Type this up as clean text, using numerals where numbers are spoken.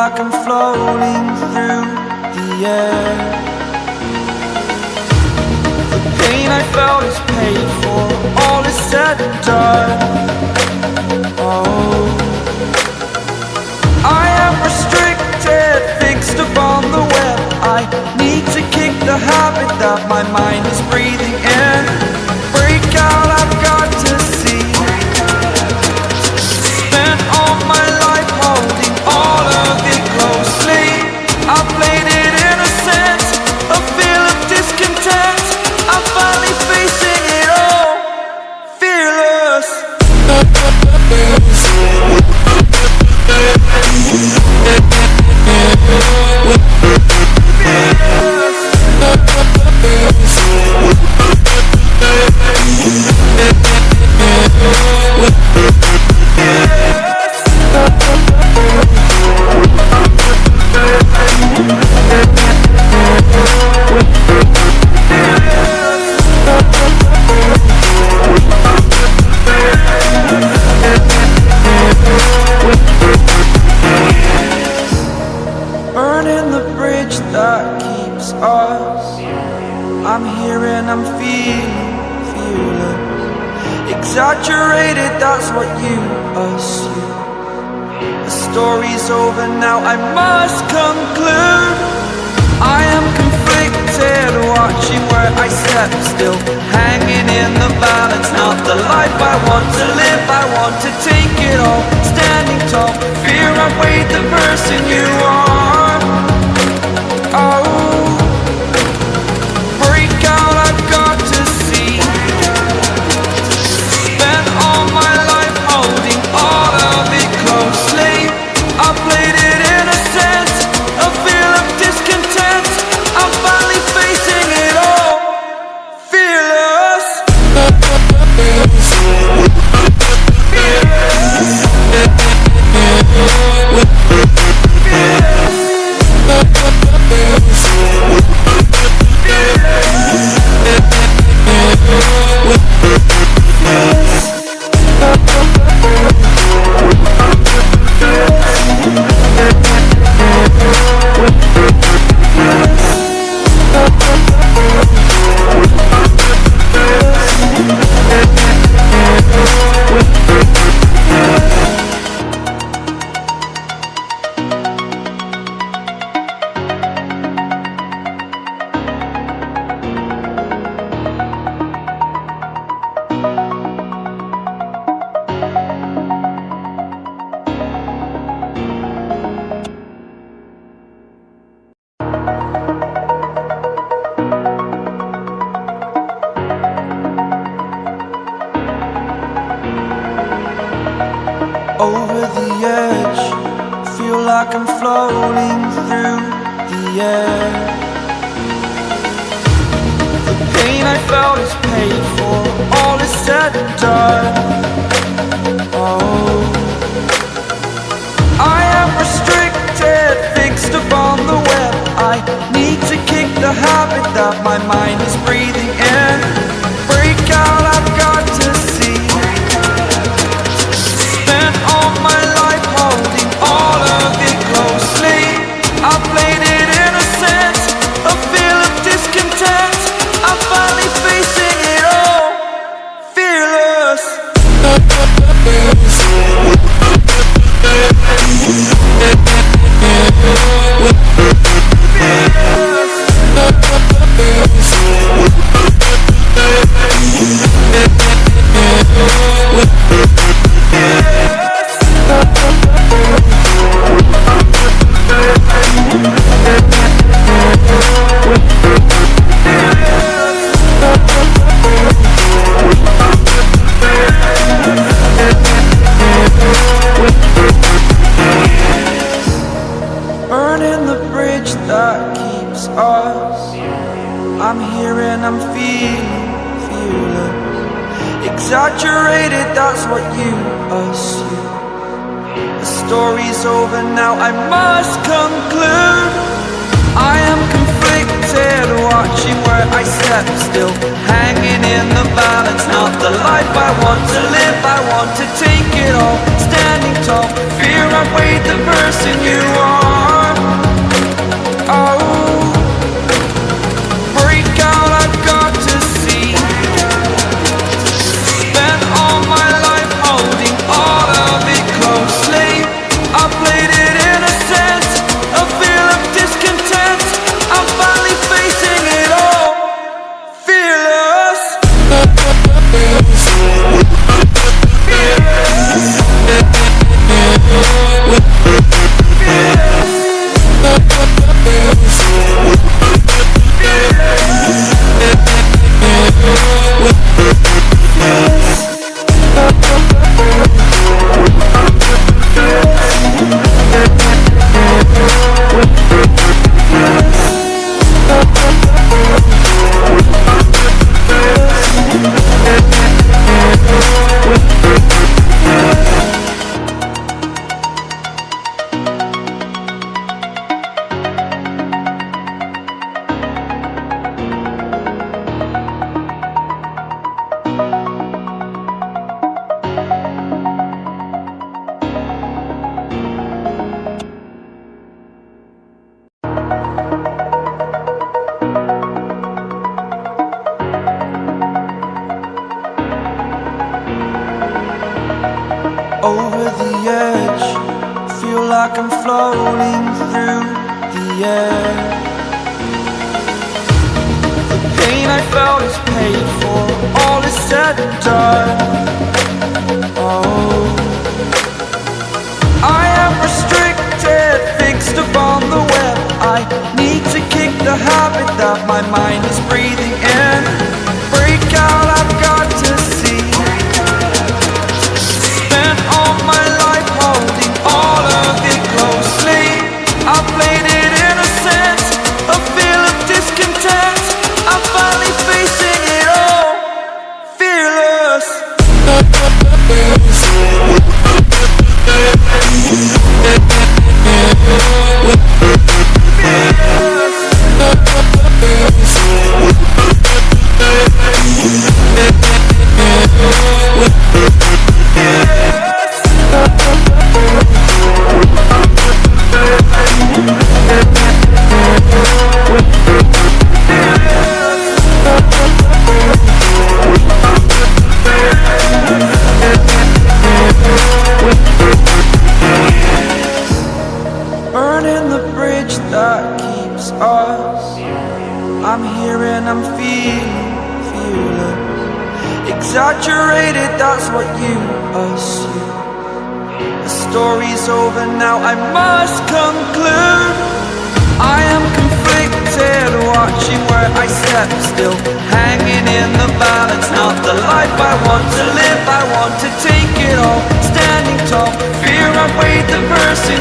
like I'm floating through the air. The pain I felt is paid for, all is said and done. Oh, I am restricted, fixed upon the web. I need to kick the habit that my mind is breathing in. Break out, I've got to see. Spent all my life holding all of it closely. I played it innocent, a feel of discontent. I'm finally facing it all, fearless. Burning the bridge that keeps us. I'm here and I'm feeling fearless. Exaggerated, that's what you assume. The story's over now, I must conclude. I am conflicted, watching where I step still, hanging in the balance. Not the life I want to live, I want to take it all. Standing tall, fear I weighed the person you are. Oh, break out, I've got to see. Spent all my life holding all of it closely. I played it innocent, a feel of discontent. I'm finally facing it all, fearless. Over the edge, feel like I'm floating through the air. The pain I felt is paid for, all is said and done. Oh, I am restricted, fixed upon the web. I need to kick the habit that my mind is breathing in. Break out, I've got to see. Spent all my life holding all of it closely. I played it innocent, a feel of discontent. I'm finally facing it all, fearless. Burning the bridge that keeps us. I'm here and I'm feeling fearless. Exaggerated, that's what you assume. The story's over now, I must conclude. I am conflicted, watching where I step still, hanging in the balance. Not the life I want to live, I want to take it all. Standing tall, fear I weighed the person you are. like I'm floating through the air. The pain I felt is paid for, all is said and done. Oh, I am restricted, fixed upon the web. I need to kick the habit that my mind is breathing in. Break out, I've got to see. Spent all my life holding all of it closely. I played it innocent, a feel of discontent. I'm finally facing it all, fearless. Burning the bridge that keeps us. I'm here and I'm feeling fearless. Exaggerated, that's what you assume. The story's over now, I must conclude. I am conflicted, watching where I step still, hanging in the balance. Not the life I want to live, I want to take it all. Standing tall, fear I weighed the person